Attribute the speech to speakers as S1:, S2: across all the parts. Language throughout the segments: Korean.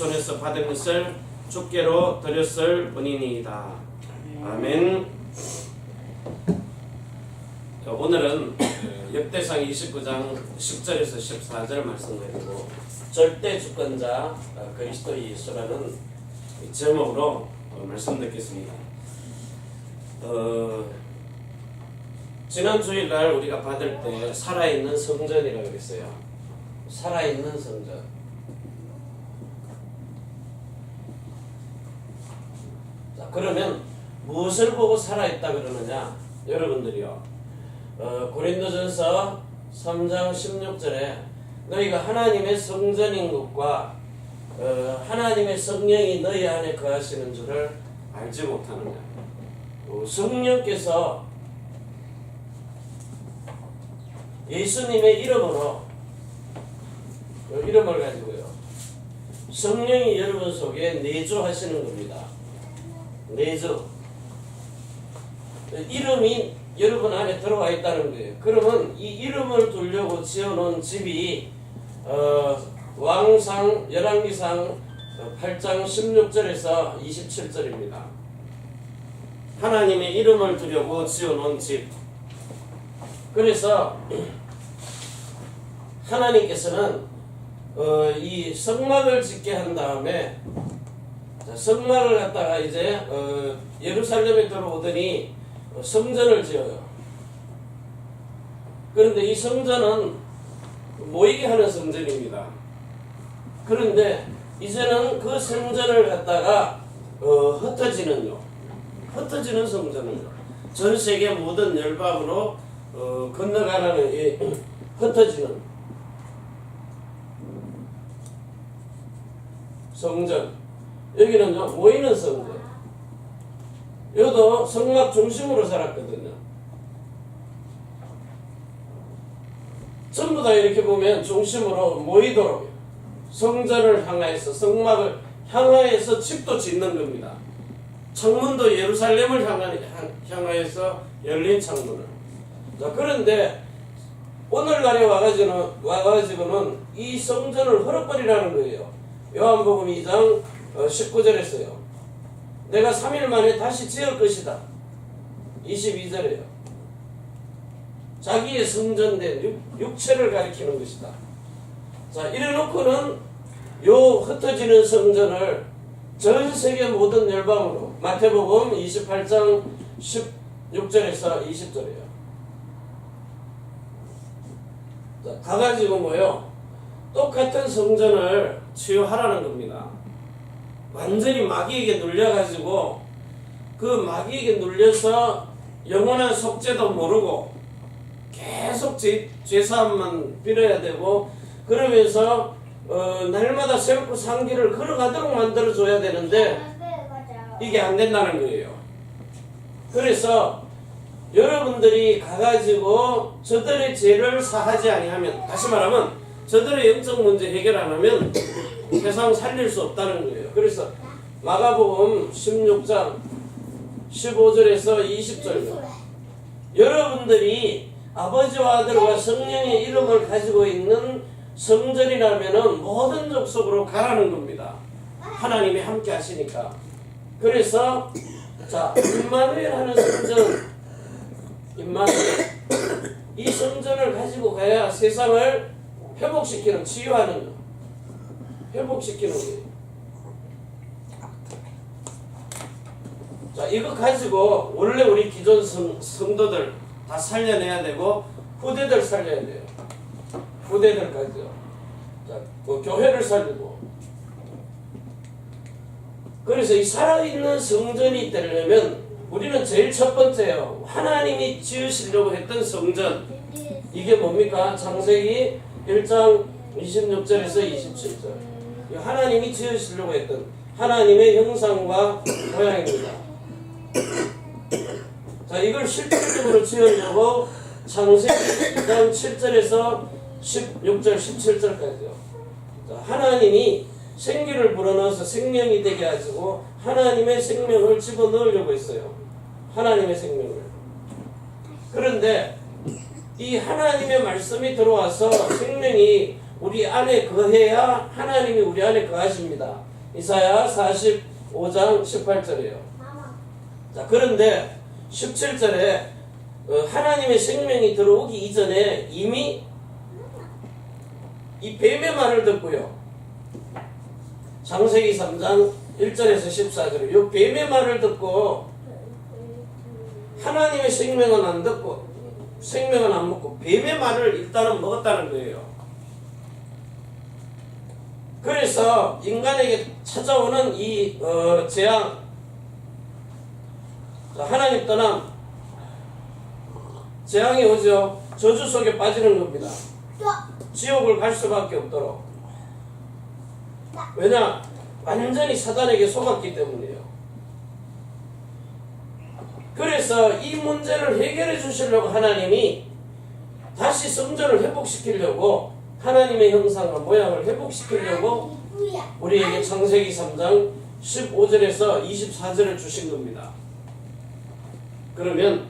S1: 손에서 받은 것을 주께로 드렸을 뿐이니이다. 아멘. 오늘은 역대상 29장 10절에서 14절 말씀 가지고 절대 주권자 그리스도 예수라는 제목으로 말씀 듣겠습니다. 지난 주일날 우리가 받을 때 살아있는 성전이라고 그랬어요. 살아있는 성전. 자, 그러면 무엇을 보고 살아있다 그러느냐? 여러분들이요. 고린도전서 3장 16절에 너희가 하나님의 성전인 것과 하나님의 성령이 너희 안에 거하시는 줄을 알지 못하느냐. 성령께서 예수님의 이름으로 이름을 가지고요. 성령이 여러분 속에 내주하시는 겁니다. 내주. 이름이 여러분 안에 들어와 있다는 거예요. 그러면 이 이름을 두려고 지어놓은 집이 왕상 열왕기상 8장 16절에서 27절입니다. 하나님의 이름을 두려고 지어놓은 집. 그래서 하나님께서는 이 성막을 짓게 한 다음에 성막을 갖다가 이제 예루살렘에 들어오더니 성전을 지어요. 그런데 이 성전은 모이게 하는 성전입니다. 그런데 이제는 그 성전을 갖다가 흩어지는 성전을요. 전 세계 모든 열방으로 건너가는 흩어지는 성전. 여기는 모이는 성전. 여기도 성막 중심으로 살았거든요. 전부 다 이렇게 보면 중심으로 모이도록 성전을 향하여서 성막을 향하여서 집도 짓는 겁니다. 창문도 예루살렘을 향하여서 열린 창문을. 자, 그런데 오늘날에 와가지고는 이 성전을 헐어버리라는 거예요. 요한복음 2장 19절에서요. 내가 3일 만에 다시 지을 것이다. 22절에요. 자기의 성전된 육체를 가리키는 것이다. 자, 이래놓고는 요 흩어지는 성전을 전 세계 모든 열방으로 마태복음 28장 16절에서 20절이에요. 자, 가가지고 뭐요? 똑같은 성전을 치유하라는 겁니다. 완전히 마귀에게 눌려가지고 그 마귀에게 눌려서 영원한 속죄도 모르고 계속 죄사함만 빌어야 되고 그러면서 날마다 새롭고 산 길을 걸어가도록 만들어줘야 되는데 이게 안 된다는 거예요. 그래서 여러분들이 가가지고 저들의 죄를 사하지 아니하면, 다시 말하면 저들의 영적 문제 해결 안 하면 세상 살릴 수 없다는 거예요. 그래서 마가복음 16장 15절에서 20절 여러분들이 아버지와 아들과 성령의 이름을 가지고 있는 성전이라면은 모든 족속으로 가라는 겁니다. 하나님이 함께 하시니까. 그래서 자, 임마누엘 하는 성전, 임마누엘, 이 성전을 가지고 가야 세상을 회복시키는, 치유하는, 회복시키는 거예요. 자, 이거 가지고 원래 우리 기존 성도들 다 살려내야 되고 후대들 살려야 돼요. 후대들까지요. 자, 교회를 살리고. 그래서 이 살아있는 성전이 되려면 우리는 제일 첫 번째요. 하나님이 지으시려고 했던 성전. 이게 뭡니까? 창세기 1장 26절에서 27절. 하나님이 지으시려고 했던 하나님의 형상과 모양입니다. 자, 이걸 실질적으로 지으려고 창세기 2장 7절에서 16절, 17절까지요. 하나님이 생기를 불어넣어서 생명이 되게 하시고 하나님의 생명을 집어넣으려고 했어요. 하나님의 생명을. 그런데 이 하나님의 말씀이 들어와서 생명이 우리 안에 거해야 하나님이 우리 안에 거하십니다. 이사야 45장 18절이에요. 자, 그런데 17절에 하나님의 생명이 들어오기 이전에 이미 이 뱀의 말을 듣고요. 창세기 3장 1절에서 14절에 이 뱀의 말을 듣고 하나님의 생명은 안 듣고 생명은 안 먹고 뱀의 말을 일단은 먹었다는 거예요. 그래서 인간에게 찾아오는 이 재앙, 하나님 떠남, 재앙이 오죠. 저주 속에 빠지는 겁니다. 지옥을 갈 수밖에 없도록. 왜냐? 완전히 사단에게 속았기 때문이에요. 그래서 이 문제를 해결해 주시려고 하나님이 다시 성전을 회복시키려고 하나님의 형상과 모양을 회복시키려고 우리에게 창세기 3장 15절에서 24절을 주신 겁니다. 그러면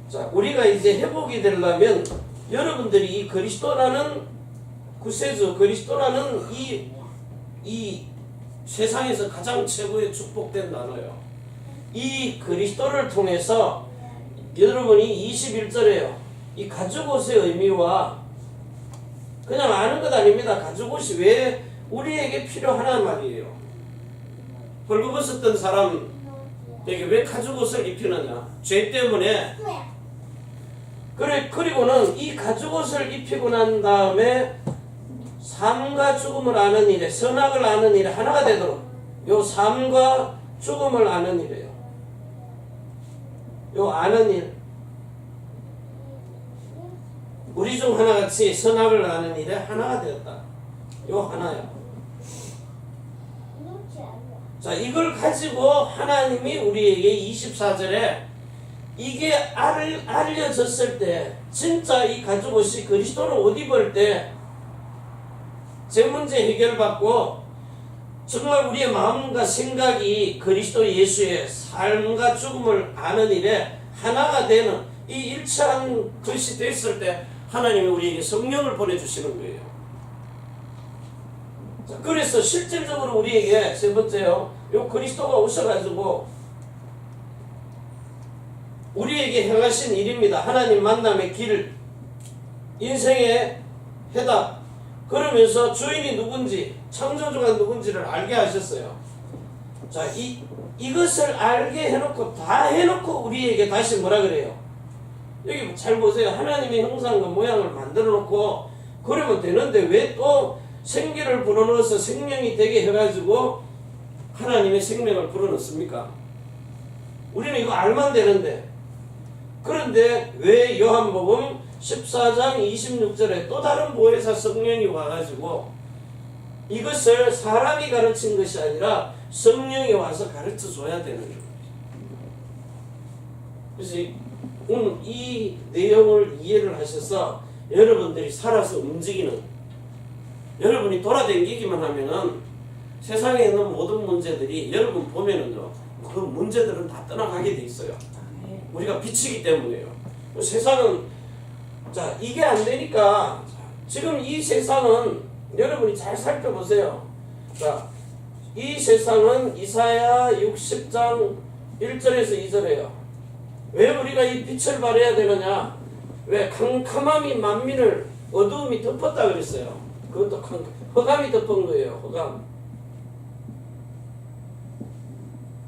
S1: 자, 우리가 이제 회복이 되려면 여러분들이 이 그리스도라는 구세주, 그리스도라는 이 세상에서 가장 최고의 축복된 단어예요. 이 그리스도를 통해서 여러분이 21절에요. 이 가죽옷의 의미와 그냥 아는 것 아닙니다. 가죽옷이 왜 우리에게 필요하단 말이에요. 벌거벗었던 사람에게 왜 가죽옷을 입히느냐? 죄 때문에. 그리고는 이 가죽옷을 입히고 난 다음에 삶과 죽음을 아는 일에, 선악을 아는 일에 하나가 되도록, 요 삶과 죽음을 아는 일이에요. 요 아는 일, 우리 중 하나같이 선악을 아는 일에 하나가 되었다. 요 하나야. 자, 이걸 가지고 하나님이 우리에게 24절에 이게 알려졌을 때, 진짜 이 가죽옷이 그리스도를 옷 입을 때 제 문제 해결받고 정말 우리의 마음과 생각이 그리스도 예수의 삶과 죽음을 아는 일에 하나가 되는 이 일치한 것이 됐을 때 하나님이 우리에게 성령을 보내주시는 거예요. 자, 그래서 실질적으로 우리에게 세 번째요, 요 그리스도가 오셔가지고 우리에게 행하신 일입니다. 하나님 만남의 길, 인생의 해답. 그러면서 주인이 누군지, 창조주가 누군지를 알게 하셨어요. 자, 이것을 알게 해놓고, 다 해놓고 우리에게 다시 뭐라 그래요? 여기 잘 보세요. 하나님의 형상과 모양을 만들어 놓고 그러면 되는데 왜 또 생기를 불어넣어서 생명이 되게 해가지고 하나님의 생명을 불어넣습니까? 우리는 이거 알면 되는데. 그런데 왜 요한복음 14장 26절에 또 다른 보혜사 성령이 와가지고 이것을 사람이 가르친 것이 아니라 성령이 와서 가르쳐 줘야 되는 거예요. 그래서 오늘 이 내용을 이해를 하셔서 여러분들이 살아서 움직이는, 여러분이 돌아다니기만 하면은 세상에 있는 모든 문제들이 여러분 보면은요, 그 문제들은 다 떠나가게 돼 있어요. 우리가 빛이기 때문에요. 세상은, 자, 이게 안 되니까 지금 이 세상은 여러분이 잘 살펴보세요. 자, 이 세상은 이사야 60장 1절에서 2절이에요. 왜 우리가 이 빛을 발해야 되느냐? 왜 캄캄함이 만민을 어두움이 덮었다 그랬어요. 그것도 흑암이 덮은 거예요. 흑암.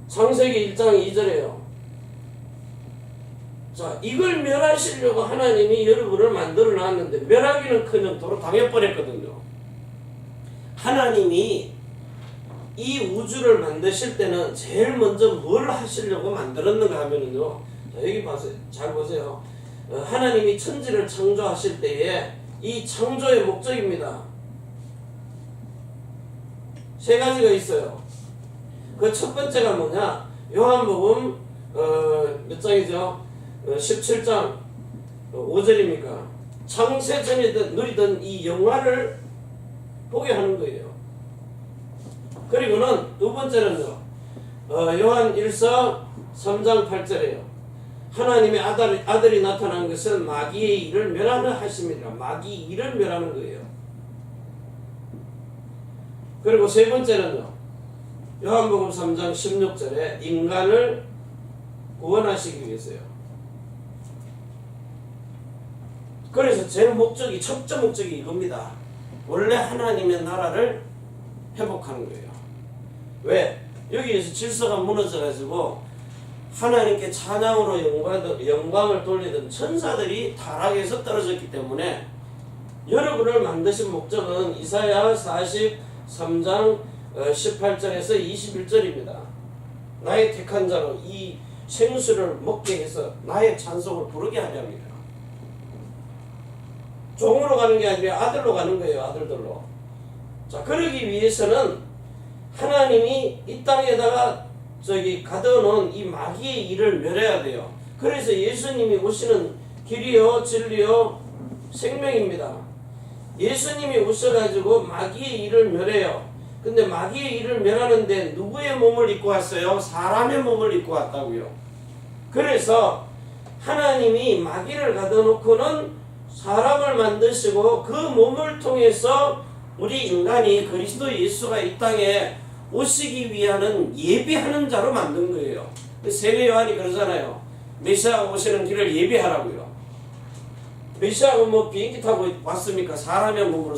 S1: 창세기 1장 2절이에요. 자, 이걸 멸하시려고 하나님이 여러분을 만들어 놨는데 멸하기는커녕 도로 당해버렸거든요. 하나님이 이 우주를 만드실 때는 제일 먼저 뭘 하시려고 만들었는가 하면은요, 자, 여기 봐서 잘 보세요. 하나님이 천지를 창조하실 때에 이 창조의 목적입니다. 세 가지가 있어요. 그 첫 번째가 뭐냐? 요한복음 몇 장이죠? 17장 5절입니까? 창세 전에 누리던 이 영화를 보게 하는 거예요. 그리고는 두 번째는요, 요한 1서 3장 8절이에요. 하나님의 아들이 나타난 것은 마귀의 일을 멸하는 하심이라. 마귀 일을 멸하는 거예요. 그리고 세 번째는요. 요한복음 3장 16절에 인간을 구원하시기 위해서요. 그래서 제 목적이, 첫째 목적이 이겁니다. 원래 하나님의 나라를 회복하는 거예요. 왜? 여기에서 질서가 무너져가지고 하나님께 찬양으로 영광을 돌리던 천사들이 타락해서 떨어졌기 때문에 여러분을 만드신 목적은 이사야 43장 18절에서 21절입니다. 나의 택한 자로 이 생수를 먹게 해서 나의 찬송을 부르게 하려 합니다. 종으로 가는 게 아니라 아들로 가는 거예요. 아들들로. 자, 그러기 위해서는 하나님이 이 땅에다가 가둬놓은 이 마귀의 일을 멸해야 돼요. 그래서 예수님이 오시는 길이요 진리요 생명입니다. 예수님이 오셔가지고 마귀의 일을 멸해요. 근데 마귀의 일을 멸하는데 누구의 몸을 입고 왔어요? 사람의 몸을 입고 왔다고요. 그래서 하나님이 마귀를 가둬놓고는 사람을 만드시고 그 몸을 통해서 우리 인간이 그리스도 예수가 이 땅에 오시기 위하는 예비하는 자로 만든 거예요. 세례 요한이 그러잖아요. 메시아가 오시는 길을 예비하라고요. 메시아가 뭐 비행기 타고 왔습니까? 사람의 몸으로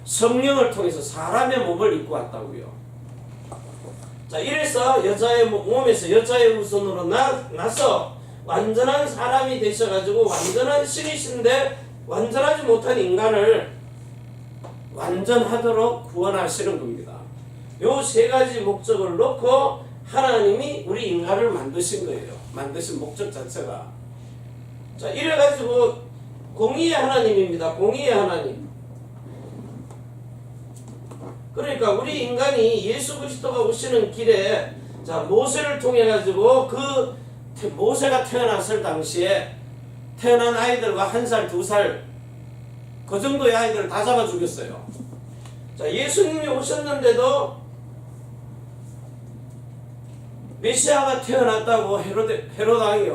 S1: 성령을 통해서 사람의 몸을 입고 왔다고요. 자, 이래서 여자의 몸에서 여자의 후손으로 나서 완전한 사람이 되셔가지고 완전한 신이신데 완전하지 못한 인간을 완전하도록 구원하시는 겁니다. 요 세 가지 목적을 놓고 하나님이 우리 인간을 만드신 거예요. 만드신 목적 자체가. 자, 이래가지고 공의의 하나님입니다. 공의의 하나님. 그러니까 우리 인간이 예수 그리스도가 오시는 길에 자, 모세를 통해 가지고 그 모세가 태어났을 당시에 태어난 아이들과 1살, 2살 그 정도의 아이들을 다 잡아 죽였어요. 자, 예수님이 오셨는데도 메시아가 태어났다고 헤로당이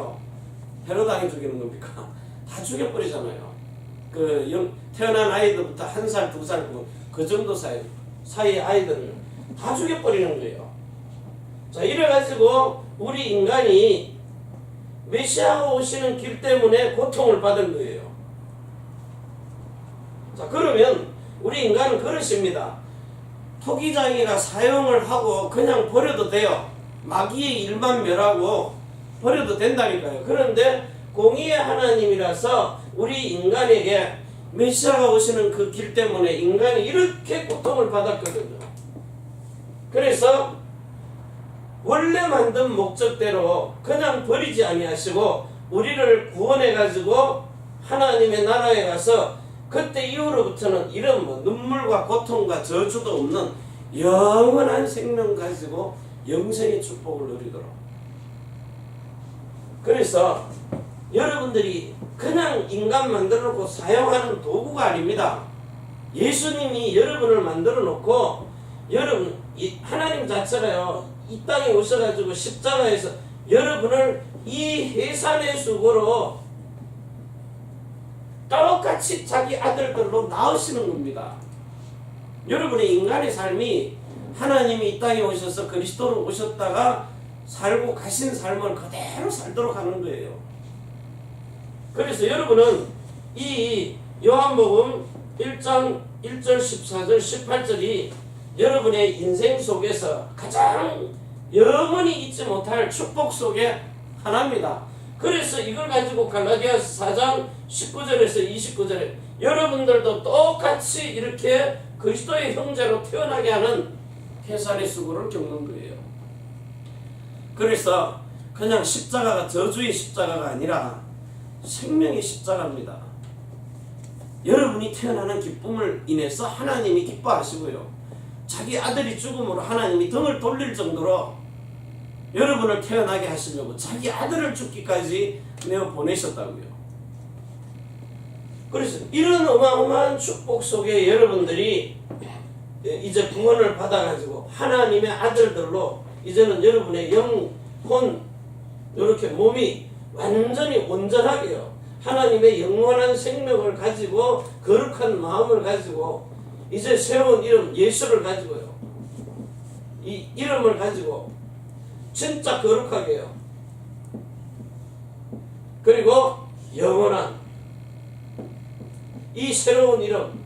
S1: 죽이는 겁니까? 다 죽여버리잖아요. 태어난 아이들부터 1살, 2살 그 정도 사이의 아이들을 다 죽여버리는 거예요. 자, 이래가지고 우리 인간이 메시아가 오시는 길 때문에 고통을 받은 거예요. 자, 그러면 우리 인간은 그렇습니다. 토기장이가 사용을 하고 그냥 버려도 돼요. 마귀의 일만 멸하고 버려도 된다니까요. 그런데 공의의 하나님이라서 우리 인간에게 메시아가 오시는 그 길 때문에 인간이 이렇게 고통을 받았거든요. 그래서 원래 만든 목적대로 그냥 버리지 아니하시고 우리를 구원해 가지고 하나님의 나라에 가서 그때 이후로부터는 이런 눈물과 고통과 저주도 없는 영원한 생명 가지고 영생의 축복을 누리도록. 그래서 여러분들이 그냥 인간 만들어 놓고 사용하는 도구가 아닙니다. 예수님이 여러분을 만들어 놓고 여러분 하나님 자체가요 이 땅에 오셔가지고 십자가에서 여러분을 이 해산의 수고로 똑같이 자기 아들들로 낳으시는 겁니다. 여러분의 인간의 삶이 하나님이 이 땅에 오셔서 그리스도로 오셨다가 살고 가신 삶을 그대로 살도록 하는 거예요. 그래서 여러분은 이 요한복음 1장 1절 14절 18절이 여러분의 인생 속에서 가장 영원히 잊지 못할 축복 속의 하나입니다. 그래서 이걸 가지고 갈라디아서 4장 19절에서 29절에 여러분들도 똑같이 이렇게 그리스도의 형제로 태어나게 하는 해산의 수고를 겪는 거예요. 그래서 그냥 십자가가 저주의 십자가가 아니라 생명의 십자가입니다. 여러분이 태어나는 기쁨을 인해서 하나님이 기뻐하시고요. 자기 아들이 죽음으로 하나님이 등을 돌릴 정도로 여러분을 태어나게 하시려고 자기 아들을 죽기까지 내어 보내셨다고요. 그래서 이런 어마어마한 축복 속에 여러분들이 이제 구원을 받아가지고 하나님의 아들들로 이제는 여러분의 영혼 이렇게 몸이 완전히 온전하게요. 하나님의 영원한 생명을 가지고 거룩한 마음을 가지고 이제 새로운 이름 예수를 가지고요. 이 이름을 가지고 진짜 거룩하게요. 그리고 영원한 이 새로운 이름.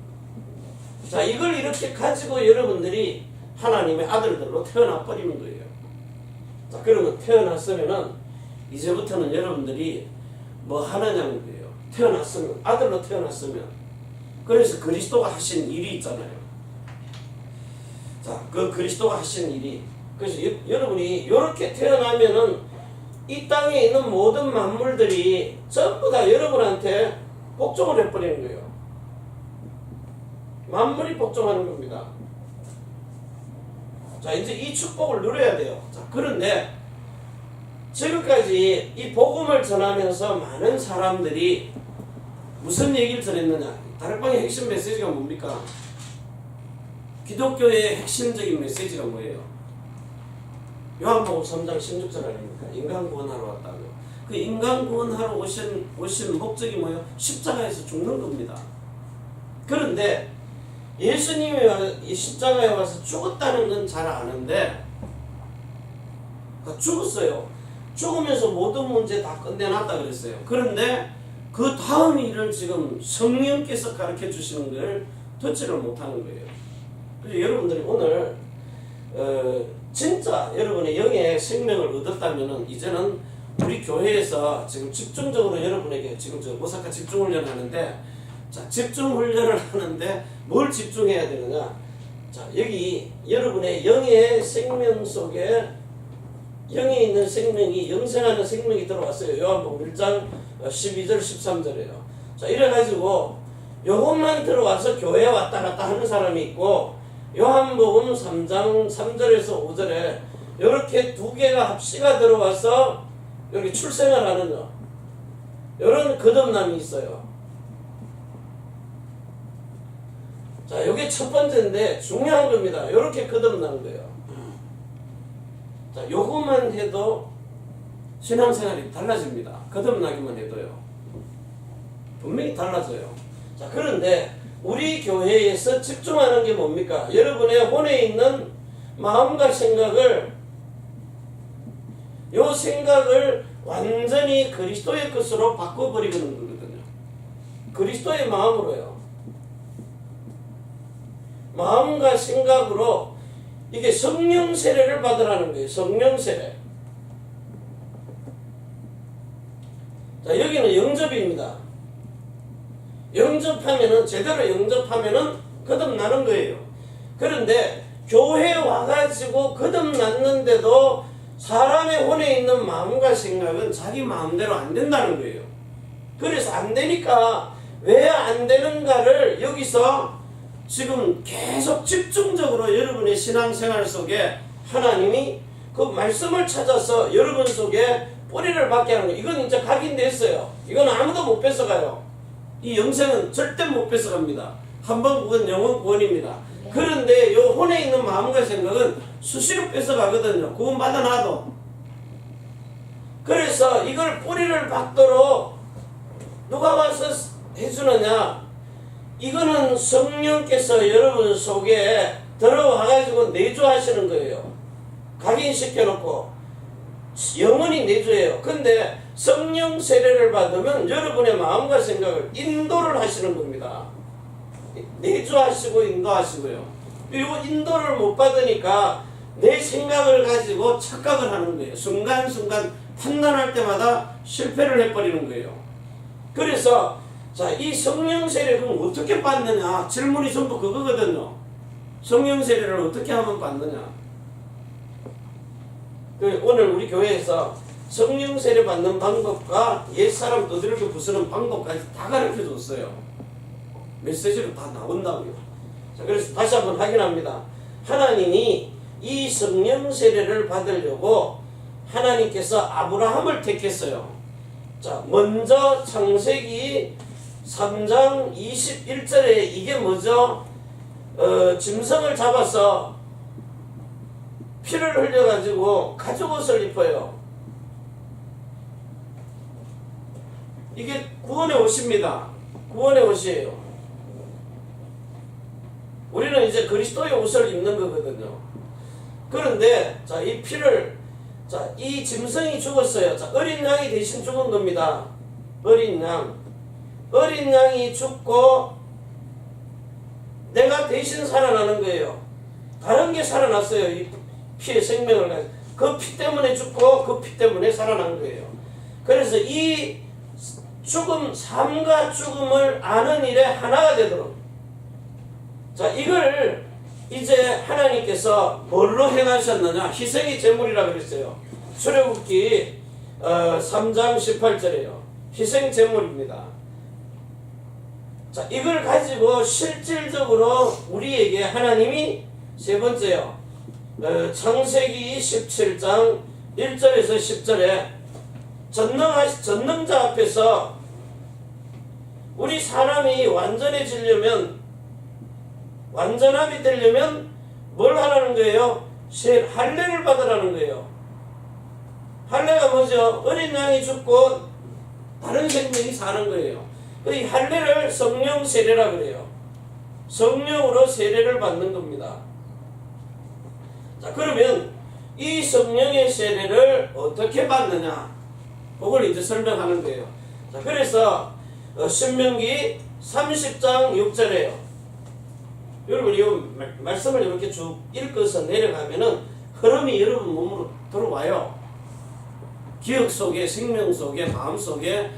S1: 자, 이걸 이렇게 가지고 여러분들이 하나님의 아들들로 태어나 버리는 거예요. 자, 그러면 태어났으면은 이제부터는 여러분들이 뭐 하느냐는 거예요. 태어났으면, 아들로 태어났으면. 그래서 그리스도가 하신 일이 있잖아요. 자, 그 그리스도가 하신 일이. 그래서 여러분이 이렇게 태어나면은 이 땅에 있는 모든 만물들이 전부 다 여러분한테 복종을 해버리는 거예요. 만물이 복종하는 겁니다. 자, 이제 이 축복을 누려야 돼요. 자, 그런데 지금까지 이 복음을 전하면서 많은 사람들이 무슨 얘기를 전했느냐? 다락방의 핵심 메시지가 뭡니까? 기독교의 핵심적인 메시지가 뭐예요? 요한복음 3장 16절 아닙니까? 인간 구원하러 왔다고. 그 인간 구원하러 오신 목적이 뭐예요? 십자가에서 죽는 겁니다. 그런데 예수님이 이 십자가에 와서 죽었다는 건 잘 아는데 죽었어요. 죽으면서 모든 문제 다 끝내놨다 그랬어요. 그런데 그 다음 일을 지금 성령께서 가르쳐 주시는 걸 듣지를 못하는 거예요. 그래서 여러분들이 오늘 진짜 여러분의 영의 생명을 얻었다면은 이제는 우리 교회에서 지금 집중적으로 여러분에게 지금 저 오사카 집중훈련 하는데, 자, 집중훈련을 하는데 뭘 집중해야 되느냐? 자, 여기 여러분의 영의 생명 속에 영에 있는 생명이 영생하는 생명이 들어왔어요. 요한복음 1장 12절 13절이에요. 자, 이래가지고 요것만 들어와서 교회에 왔다 갔다 하는 사람이 있고, 요한복음 3장 3절에서 5절에 이렇게 두 개가 합시가 들어와서 여기 출생을 하는 이런 거듭남이 있어요. 자, 이게 첫 번째인데 중요한 겁니다. 이렇게 거듭난 거예요. 자, 요것만 해도 신앙생활이 달라집니다. 거듭나기만 해도요. 분명히 달라져요. 자, 그런데 우리 교회에서 집중하는 게 뭡니까? 여러분의 혼에 있는 마음과 생각을, 요 생각을 완전히 그리스도의 것으로 바꿔버리는 거거든요. 그리스도의 마음으로요. 마음과 생각으로 이게 성령 세례를 받으라는 거예요. 성령 세례. 자, 여기는 영접입니다. 영접하면은, 제대로 영접하면은 거듭나는 거예요. 그런데 교회에 와가지고 거듭났는데도 사람의 혼에 있는 마음과 생각은 자기 마음대로 안 된다는 거예요. 그래서 안 되니까 왜 안 되는가를 여기서 지금 계속 집중적으로 여러분의 신앙생활 속에 하나님이 그 말씀을 찾아서 여러분 속에 뿌리를 받게 하는 거예요. 이건 이제 각인됐어요. 이건 아무도 못 뺏어가요. 이 영생은 절대 못 뺏어갑니다. 한번 구원, 영원 구원입니다. 그런데 요 혼에 있는 마음과 생각은 수시로 뺏어가거든요. 구원 받아놔도. 그래서 이걸 뿌리를 받도록 누가 와서 해주느냐? 이거는 성령께서 여러분 속에 들어와가지고 내주하시는 거예요. 각인시켜놓고 영원히 내주해요. 근데 성령 세례를 받으면 여러분의 마음과 생각을 인도를 하시는 겁니다. 내주하시고 인도하시고요. 그리고 인도를 못 받으니까 내 생각을 가지고 착각을 하는 거예요. 순간순간 판단할 때마다 실패를 해버리는 거예요. 그래서 자, 이 성령 세례를 어떻게 받느냐? 질문이 전부 그거거든요. 성령 세례를 어떻게 하면 받느냐? 오늘 우리 교회에서 성령 세례 받는 방법과 옛사람 두드리고 부수는 방법까지 다 가르쳐 줬어요. 메시지로 다 나온다고요. 자, 그래서 다시 한번 확인합니다. 하나님이 이 성령 세례를 받으려고 하나님께서 아브라함을 택했어요. 자, 먼저 창세기 3장 21절에 이게 뭐죠? 짐승을 잡아서 피를 흘려가지고 가죽옷을 입어요. 이게 구원의 옷입니다. 구원의 옷이에요. 우리는 이제 그리스도의 옷을 입는 거거든요. 그런데 자, 이 피를 자, 이 짐승이 죽었어요. 자, 어린 양이 대신 죽은 겁니다. 어린 양이 죽고 내가 대신 살아나는 거예요. 다른 게 살아났어요. 이 피의 생명을 가지고 그 피 때문에 죽고 그 피 때문에 살아난 거예요. 그래서 이 죽음, 삶과 죽음을 아는 일에 하나가 되도록, 자, 이걸 이제 하나님께서 뭘로 행하셨느냐? 희생의 제물이라 그랬어요. 출애굽기 3장 18절이에요. 희생 제물입니다. 자, 이걸 가지고 실질적으로 우리에게 하나님이 세 번째요. 창세기 17장 1절에서 10절에 전능자 앞에서 우리 사람이 완전해지려면, 완전함이 되려면 뭘 하라는 거예요? 할례를 받으라는 거예요. 할례가 뭐죠? 어린 양이 죽고 다른 생명이 사는 거예요. 이 할례를 성령 세례라 그래요. 성령으로 세례를 받는 겁니다. 자, 그러면 이 성령의 세례를 어떻게 받느냐? 그걸 이제 설명하는 거예요. 자, 그래서 신명기 30장 6절에요. 여러분 이 말씀을 이렇게 쭉 읽어서 내려가면은 흐름이 여러분 몸으로 들어와요. 기억 속에, 생명 속에, 마음 속에,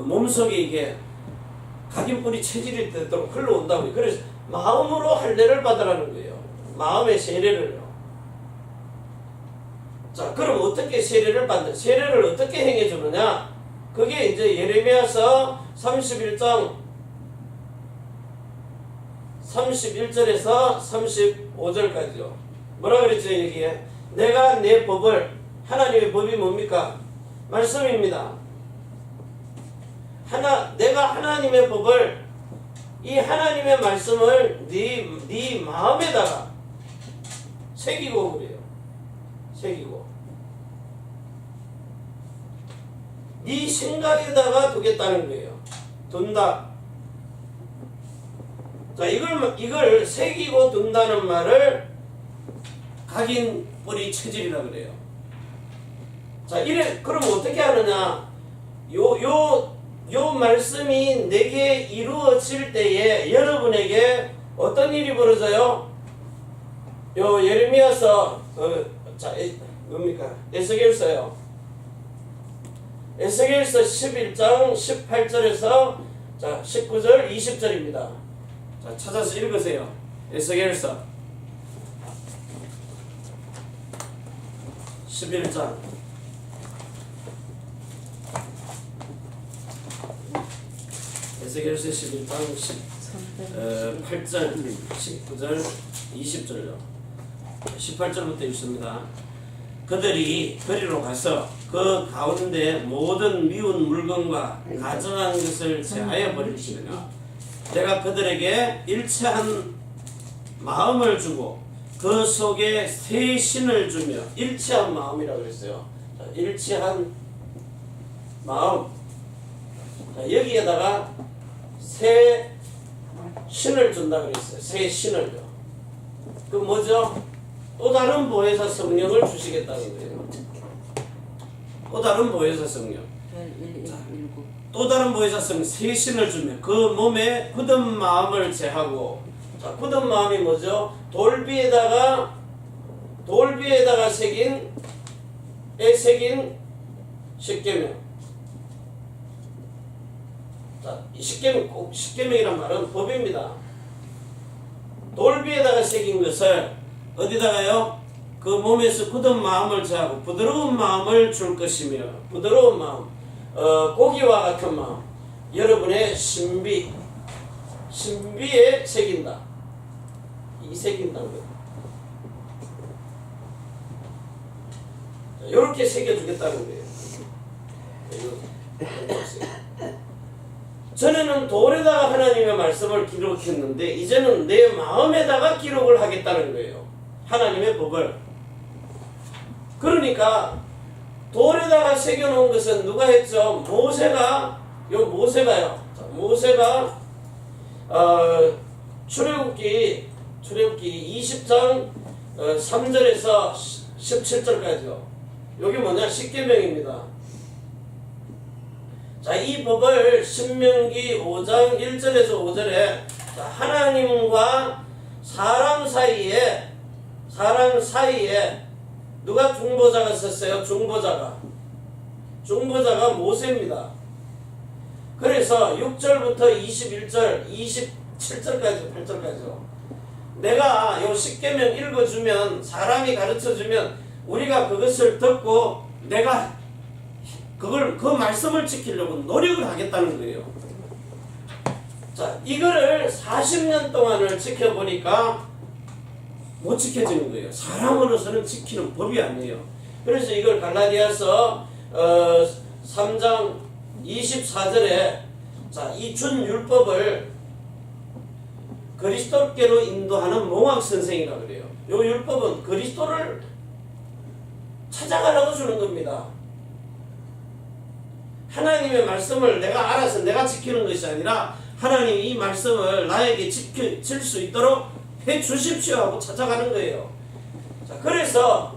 S1: 몸 속에 이게 각인뿌리 체질이 되도록 흘러온다고요. 그래서 마음으로 할례를 받으라는 거예요. 마음의 세례를요. 자, 그럼 어떻게 세례를 받는? 세례를 어떻게 행해 주느냐? 그게 이제 예레미야서 31장 31절에서 35절까지요. 뭐라 그랬죠, 여기에? 내가 내 법을, 하나님의 법이 뭡니까? 말씀입니다. 내가 하나님의 법을, 이 하나님의 말씀을 네 마음에다가 새기고 그래요. 새기고. 네 생각에다가 두겠다는 거예요. 둔다. 자, 이걸 새기고 둔다는 말을 각인뿌리 체질이라 그래요. 자, 그럼 어떻게 하느냐? 요 말씀이 내게 이루어질 때에 여러분에게 어떤 일이 벌어져요? 요 예레미야서 뭡니까? 에스겔서요. 에스겔서 11장 18절에서 자, 19절 20절입니다. 자, 찾아서 읽으세요. 에스겔서 11장 에스겔서 11장 8절 19절 20절요. 18절부터 읽습니다. 그들이 거리로 가서 그 가운데 모든 미운 물건과 가증한 것을 제하여 버리시느냐. 내가 그들에게 일체한 마음을 주고 그 속에 새 신을 주며, 일체한 마음이라고 했어요. 일체한 마음. 여기에다가 새 신을 준다 그랬어요. 새 신을요. 그 뭐죠? 또 다른 보혜사 성령을 주시겠다는 거예요. 또 다른 보혜사 성령. 또 다른 보혜사 성령, 새 신을 주면 그 몸에 굳은 마음을 제하고, 자, 굳은 마음이 뭐죠? 돌비에다가 새긴 십계명. 자, 십계명이란 말은 법입니다. 돌비에다가 새긴 것을 어디다가요? 그 몸에서 굳은 마음을 제하고 부드러운 마음을 줄 것이며, 부드러운 마음, 고기와 같은 마음, 여러분의 신비에 새긴다. 이 새긴다는 거예요. 이렇게 새겨주겠다는 거예요. 전에는 돌에다가 하나님의 말씀을 기록했는데 이제는 내 마음에다가 기록을 하겠다는 거예요. 하나님의 법을. 그러니까 돌에다가 새겨놓은 것은 누가 했죠? 모세가요. 자, 모세가 출애굽기 출애굽기 20장 3절에서 17절까지요. 여기 뭐냐? 십계명입니다. 자, 이 법을 신명기 5장 1절에서 5절에 하나님과 사람 사이에 누가 중보자가 있었어요? 중보자가 모세입니다. 그래서 6절부터 21절, 27절까지, 8절까지요. 내가 요 십계명 읽어주면, 사람이 가르쳐주면 우리가 그것을 듣고 내가 그 말씀을 지키려고 노력을 하겠다는 거예요. 자, 이거를 40년 동안을 지켜보니까 못 지켜지는 거예요. 사람으로서는 지키는 법이 아니에요. 그래서 이걸 갈라디아서 3장 24절에 자, 이 준율법을 그리스도께로 인도하는 몽학 선생이라고 그래요. 요 율법은 그리스도를 찾아가라고 주는 겁니다. 하나님의 말씀을 내가 알아서 내가 지키는 것이 아니라 하나님이 이 말씀을 나에게 지킬 수 있도록 해 주십시오 하고 찾아가는 거예요. 자, 그래서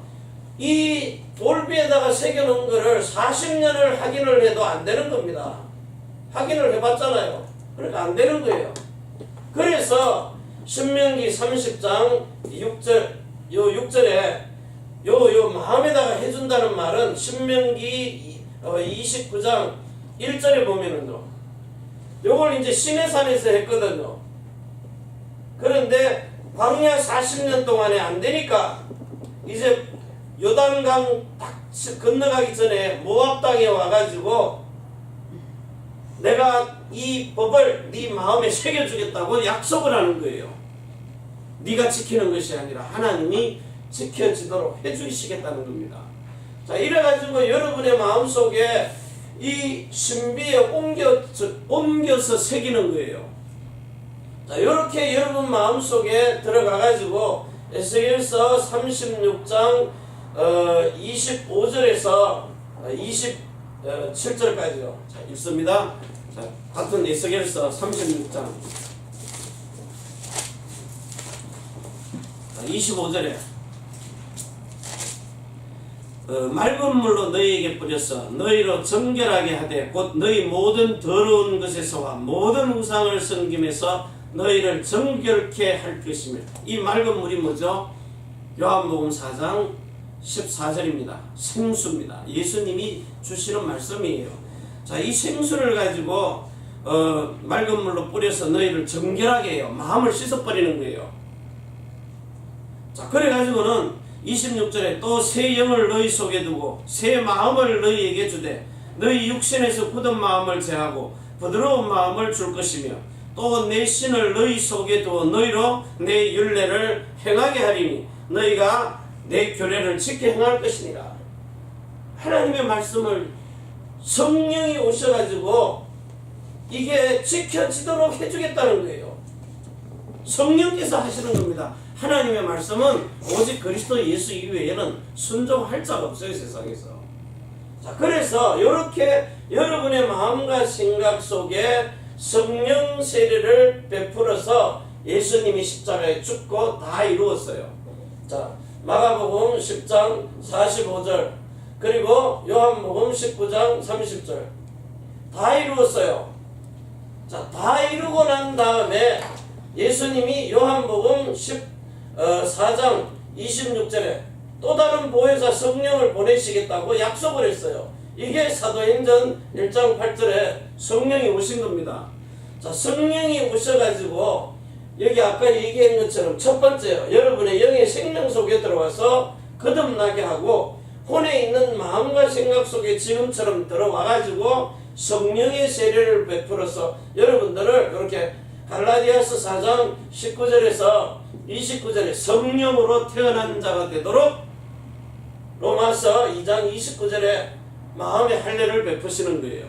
S1: 이 돌비에다가 새겨놓은 거를 40년을 확인을 해도 안 되는 겁니다. 확인을 해봤잖아요. 그러니까 안 되는 거예요. 그래서 신명기 30장 6절에 요 마음에다가 해준다는 말은 신명기 29장 1절에 보면은요, 요걸 이제 시내산에서 했거든요. 그런데 광야 40년 동안에 안 되니까 이제 요단강 딱 건너가기 전에 모압 땅에 와가지고 내가 이 법을 네 마음에 새겨주겠다고 약속을 하는 거예요. 네가 지키는 것이 아니라 하나님이 지켜지도록 해주시겠다는 겁니다. 자, 이래가지고 여러분의 마음속에 이 신비에 옮겨서 새기는 거예요. 자, 이렇게 여러분 마음속에 들어가가지고 에스겔서 36장 25절에서 27절까지요. 자, 읽습니다. 자, 같은 에스겔서 36장 25절에 맑은 물로 너희에게 뿌려서 너희로 정결하게 하되 곧 너희 모든 더러운 것에서와 모든 우상을 섬김에서 너희를 정결케 할 것이며, 이 맑은 물이 뭐죠? 요한복음 4장 14절입니다. 생수입니다. 예수님이 주시는 말씀이에요. 자, 이 생수를 가지고 맑은 물로 뿌려서 너희를 정결하게 해요. 마음을 씻어버리는 거예요. 자, 그래가지고는 26절에 또 새 영을 너희 속에 두고 새 마음을 너희에게 주되 너희 육신에서 굳은 마음을 제하고 부드러운 마음을 줄 것이며, 또 내 신을 너희 속에 두어 너희로 내 율례를 행하게 하리니 너희가 내 규례를 지켜 행할 것이니라. 하나님의 말씀을 성령이 오셔가지고 이게 지켜지도록 해주겠다는 거예요. 성령께서 하시는 겁니다. 하나님의 말씀은 오직 그리스도 예수 이외에는 순종할 자가 없어요, 세상에서. 자, 그래서 이렇게 여러분의 마음과 생각 속에 성령 세례를 베풀어서 예수님이 십자가에 죽고 다 이루었어요. 자, 마가복음 10장 45절 그리고 요한복음 19장 30절 다 이루었어요. 자, 다 이루고 난 다음에 예수님이 요한복음 14장 26절에 또 다른 보혜사 성령을 보내시겠다고 약속을 했어요. 이게 사도행전 1장 8절에 성령이 오신 겁니다. 자, 성령이 오셔가지고 여기 아까 얘기한 것처럼 첫 번째요, 여러분의 영의 생명 속에 들어와서 거듭나게 하고 혼에 있는 마음과 생각 속에 지금처럼 들어와가지고 성령의 세례를 베풀어서 여러분들을 이렇게 갈라디아서 4장 19절에서 29절에 성령으로 태어난 자가 되도록 로마서 2장 29절에 마음의 할례를 베푸시는 거예요.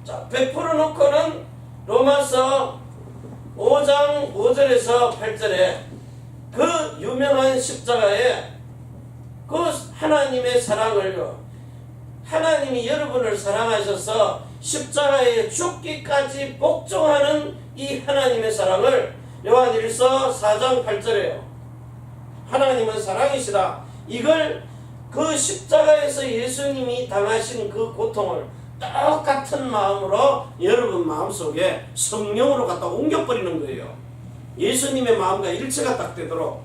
S1: 자, 베풀어 놓고는 로마서 5장 5절에서 8절에 그 유명한 십자가에 그 하나님의 사랑을요, 하나님이 여러분을 사랑하셔서 십자가에 죽기까지 복종하는 이 하나님의 사랑을 요한일서 4장 8절에요. 하나님은 사랑이시다. 이걸 그 십자가에서 예수님이 당하신 그 고통을 똑같은 마음으로 여러분 마음속에 성령으로 갖다 옮겨버리는 거예요. 예수님의 마음과 일체가 딱 되도록.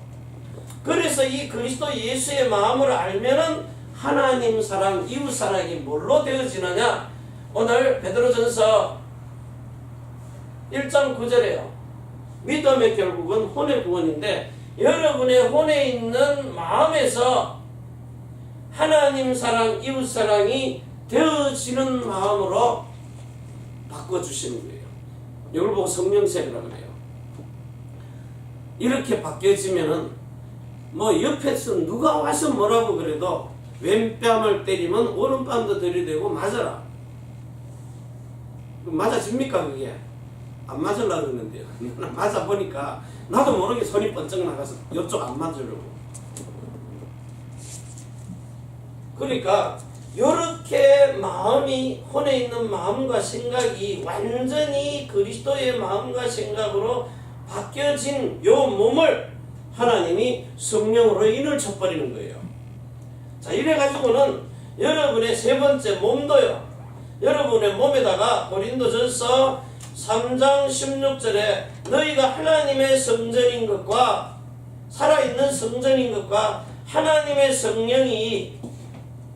S1: 그래서 이 그리스도 예수의 마음을 알면은 하나님 사랑, 이웃 사랑이 뭘로 되어지느냐? 오늘 베드로전서 1장 9절에요. 믿음의 결국은 혼의 구원인데 여러분의 혼에 있는 마음에서 하나님 사랑, 이웃 사랑이 되어지는 마음으로 바꿔주시는 거예요. 이걸 보고 성령세례라고 해요. 이렇게 바뀌어지면은 뭐 옆에서 누가 와서 뭐라고 그래도 왼뺨을 때리면 오른뺨도 들이대고 맞아라. 맞아집니까 그게? 안 맞으려고 그러는데요. 맞아보니까 나도 모르게 손이 번쩍 나가서 이쪽 안 맞으려고. 그러니까 이렇게 마음이 혼에 있는 마음과 생각이 완전히 그리스도의 마음과 생각으로 바뀌어진 요 몸을 하나님이 성령으로 인을 쳐버리는 거예요. 자, 이래가지고는 여러분의 세 번째 몸도요. 여러분의 몸에다가 고린도전서 3장 16절에 너희가 하나님의 성전인 것과 살아있는 성전인 것과 하나님의 성령이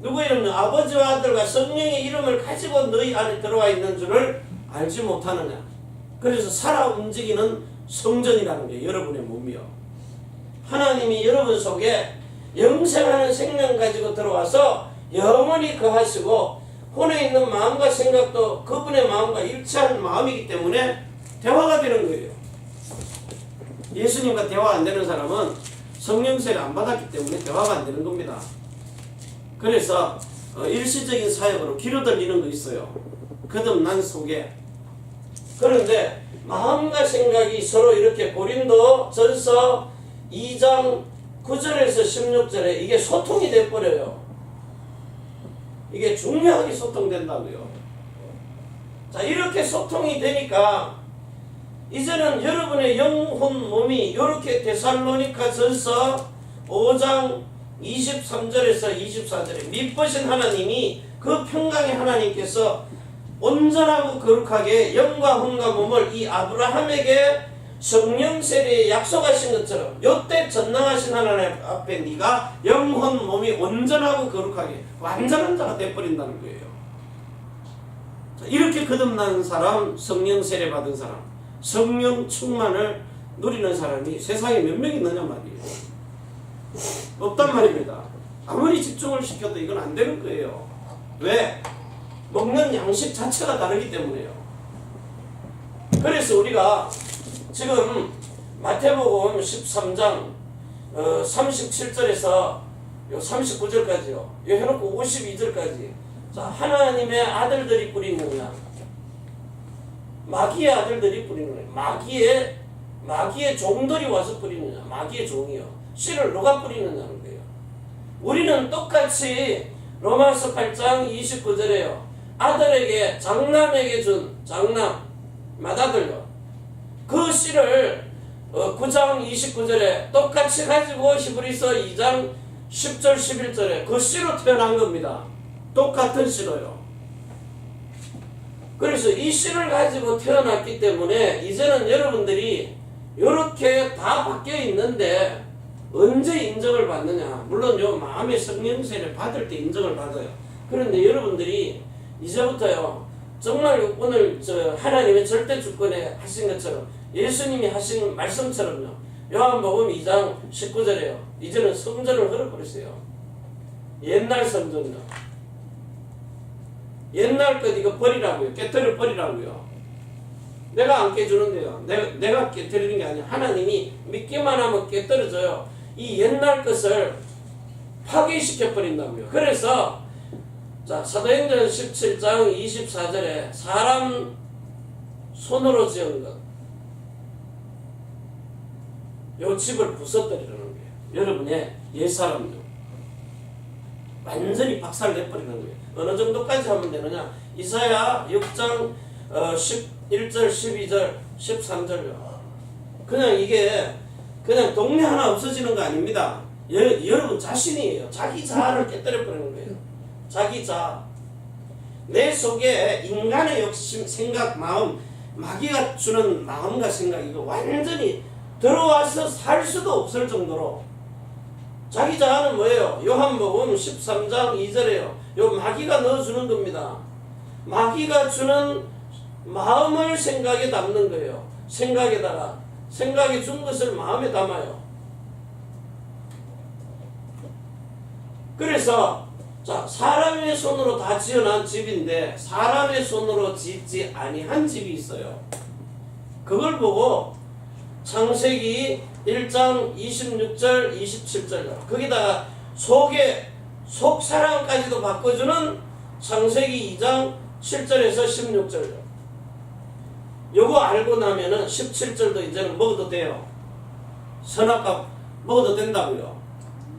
S1: 누구의 이름? 아버지와 아들과 성령의 이름을 가지고 너희 안에 들어와 있는 줄을 알지 못하느냐. 그래서 살아 움직이는 성전이라는 게 여러분의 몸이요. 하나님이 여러분 속에 영생하는 생명 가지고 들어와서 영원히 거하시고 혼에 있는 마음과 생각도 그분의 마음과 일치한 마음이기 때문에 대화가 되는 거예요. 예수님과 대화 안 되는 사람은 성령세를 안 받았기 때문에 대화가 안 되는 겁니다. 그래서 일시적인 사역으로 귀로 들리는 거 있어요. 거듭난 속에. 그런데 마음과 생각이 서로 이렇게 고린도전서 2장 9절에서 16절에 이게 소통이 돼버려요. 이게 중요하게 소통된다고요. 자, 이렇게 소통이 되니까 이제는 여러분의 영혼 몸이 이렇게 데살로니가전서 5장 23절에서 24절에 미쁘신 하나님이 그 평강의 하나님께서 온전하고 거룩하게 영과 혼과 몸을 이 아브라함에게 성령 세례에 약속하신 것처럼 요때 전능하신 하나님 앞에 네가 영혼 몸이 온전하고 거룩하게 완전한 자가 되어버린다는 거예요. 자, 이렇게 거듭난 사람, 성령 세례 받은 사람, 성령 충만을 누리는 사람이 세상에 몇 명 있느냐 말이에요. 없단 말입니다. 아무리 집중을 시켜도 이건 안 되는 거예요. 왜? 먹는 양식 자체가 다르기 때문에요. 그래서 우리가 지금 마태복음 13장 37절에서 39절까지요. 요 해놓고 52절까지. 자, 하나님의 아들들이 뿌리는 양, 마귀의 아들들이 뿌리는 양, 마귀의 종들이 와서 뿌리는 양, 마귀의 종이요. 씨를 누가 뿌리느냐는 거예요. 우리는 똑같이 로마서 8장 29절에요. 아들에게 장남에게 준 장남 맏아들요. 그 씨를 9장 29절에 똑같이 가지고 히브리서 2장 10절 11절에 그 씨로 태어난 겁니다. 똑같은 씨로요. 그래서 이 씨를 가지고 태어났기 때문에 이제는 여러분들이 이렇게 다 바뀌어 있는데 언제 인정을 받느냐? 물론 요 마음의 성령세를 받을 때 인정을 받아요. 그런데 여러분들이 이제부터요, 정말 오늘 하나님의 절대 주권에 하신 것처럼 예수님이 하신 말씀처럼요, 요한복음 2장 19절에요. 이제는 성전을 헐어버리세요. 옛날 성전요. 옛날 것 이거 버리라고요. 깨뜨려 버리라고요. 내가 안 깨주는데요. 내가 깨뜨리는 게 아니라 하나님이 믿기만 하면 깨뜨려져요. 이 옛날 것을 파괴시켜 버린다고요. 그래서 자, 사도행전 17장 24절에 사람 손으로 지은 것, 요 집을 부숴버리라는 거예요. 여러분의 옛사람요, 완전히 박살내버리는 거예요. 어느 정도까지 하면 되느냐? 이사야 6장 11절, 12절, 13절요. 그냥 이게 그냥 동네 하나 없어지는 거 아닙니다. 여러분 자신이에요. 자기 자아를 깨뜨려 버리는 거예요. 자기 자아. 내 속에 인간의 욕심, 생각, 마음, 마귀가 주는 마음과 생각 이거 완전히 들어와서 살 수도 없을 정도로 자기 자아는 뭐예요? 요한복음 13장 2절에요. 요 마귀가 넣어주는 겁니다. 마귀가 주는 마음을 생각에 담는 거예요. 생각에 준 것을 마음에 담아요. 그래서 자, 사람의 손으로 다 지어난 집인데 사람의 손으로 짓지 아니한 집이 있어요. 그걸 보고 창세기 1장 26절 27절 거기다가 속 사랑까지도 바꿔주는 창세기 2장 7절에서 16절 요거 알고 나면은 17절도 이제는 먹어도 돼요. 선악과 먹어도 된다고요.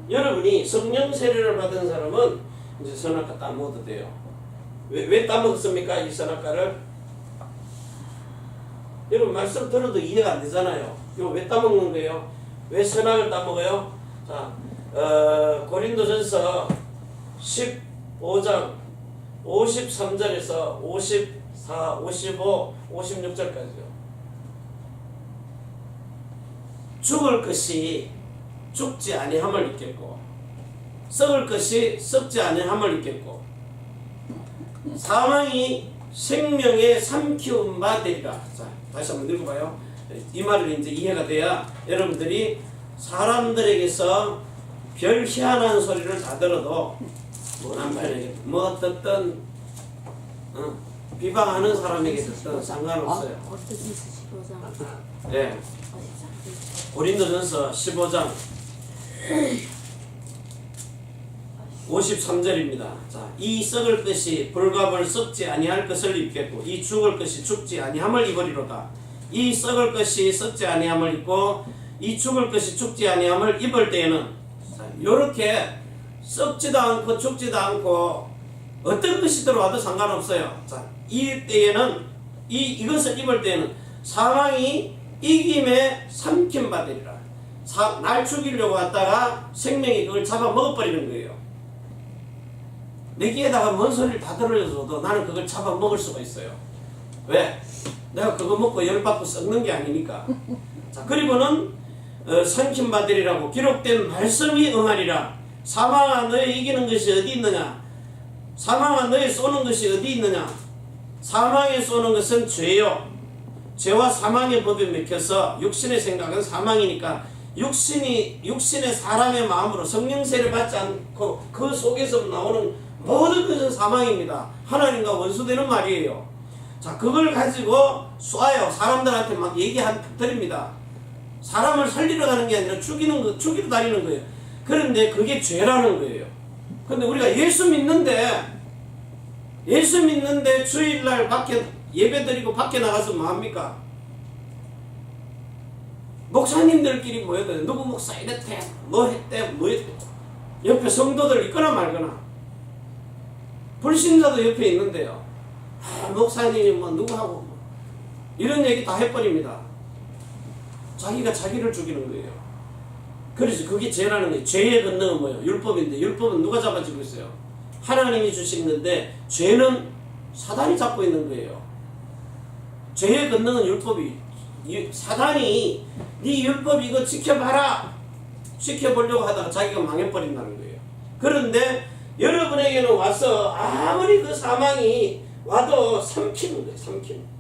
S1: 여러분이 성령 세례를 받은 사람은 이제 선악과 따먹어도 돼요. 왜 따먹습니까? 이 선악과를? 여러분 말씀 들어도 이해가 안 되잖아요. 이거 왜 따먹는 거예요? 왜 선악을 따먹어요? 자, 고린도전서 15장 53절에서 54, 55, 56절까지요. 죽을 것이 죽지 아니함을 입겠고 썩을 것이 썩지 아니함을 입겠고 사망이 생명의 삼키운 바 되리라. 자, 다시 한번 읽어봐요. 이 말을 이제 이해가 돼야 여러분들이 사람들에게서 별 희한한 소리를 다 들어도 뭐 어떻든 비방하는 사람에게 듣든 상관없어요. 네. 고린도전서 15장 53절입니다. 자, 이 썩을 것이 불갑을 썩지 아니할 것을 입겠고 이 죽을 것이 죽지 아니함을 입으리로다. 이 썩을 것이 썩지 아니함을 입고 이 죽을 것이 죽지 아니함을 입을 때에는 요렇게 썩지도 않고 죽지도 않고 어떤 것이 들어와도 상관없어요. 자, 이 때에는 이것을 입을 때에는 사망이 이김에 삼킨 바 되리라. 날 죽이려고 왔다가 생명이 그걸 잡아 먹어버리는 거예요. 내 귀에다가 뭔 소리를 다 들어줘도 나는 그걸 잡아 먹을 수가 있어요. 왜? 내가 그거 먹고 열받고 썩는 게 아니니까. 자, 그리고는 삼킨 바 되리라고 기록된 말씀이 응하리라. 사망아 너의 이기는 것이 어디 있느냐? 사망아 너의 쏘는 것이 어디 있느냐? 사망에 쏘는 것은 죄요. 죄와 사망의 법에 맥혀서 육신의 생각은 사망이니까 육신의 사람의 마음으로 성령세를 받지 않고 그 속에서 나오는 모든 것은 사망입니다. 하나님과 원수되는 말이에요. 자, 그걸 가지고 쏴요. 사람들한테 막 드립니다. 사람을 살리러 가는 게 아니라 죽이러 다니는 거예요. 그런데 그게 죄라는 거예요. 근데 우리가 예수 믿는데 주일날 밖에 예배 드리고 밖에 나가서 뭐 합니까? 목사님들끼리 모여도 누구 목사 이랬대 뭐 했대 옆에 성도들 있거나 말거나 불신자도 옆에 있는데요. 목사님이 뭐 누구하고 뭐 이런 얘기 다 해버립니다. 자기가 자기를 죽이는 거예요. 그래서 그게 죄라는 거예요. 죄의 권능은 뭐예요? 율법인데 율법은 누가 잡아주고 있어요? 하나님이 주시는데 죄는 사단이 잡고 있는 거예요. 죄의 권능은 율법이 사단이 네 율법 이거 지켜봐라 지켜보려고 하다가 자기가 망해버린다는 거예요. 그런데 여러분에게는 와서 아무리 그 사망이 와도 삼키는 거예요. 삼키는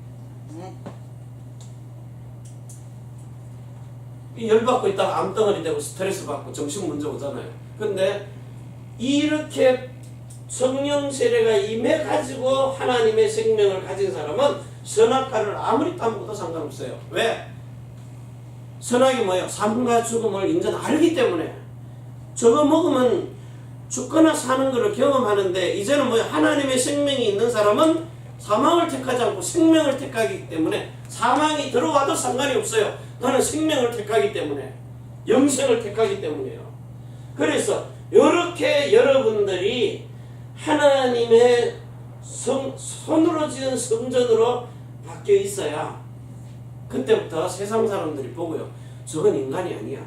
S1: 열받고 있다가 암덩어리 되고 스트레스 받고 정신 문제 오잖아요. 근데 이렇게 성령 세례가 임해가지고 하나님의 생명을 가진 사람은 선악과를 아무리 따먹어도 상관없어요. 왜? 선악이 뭐예요? 삶과 죽음을 인전 알기 때문에. 저거 먹으면 죽거나 사는 것을 경험하는데 이제는 뭐예요? 하나님의 생명이 있는 사람은 사망을 택하지 않고 생명을 택하기 때문에 사망이 들어와도 상관이 없어요. 나는 생명을 택하기 때문에 영생을 택하기 때문에요. 그래서 이렇게 여러분들이 하나님의 손으로 지은 성전으로 바뀌어 있어야 그때부터 세상 사람들이 보고요. 저건 인간이 아니야.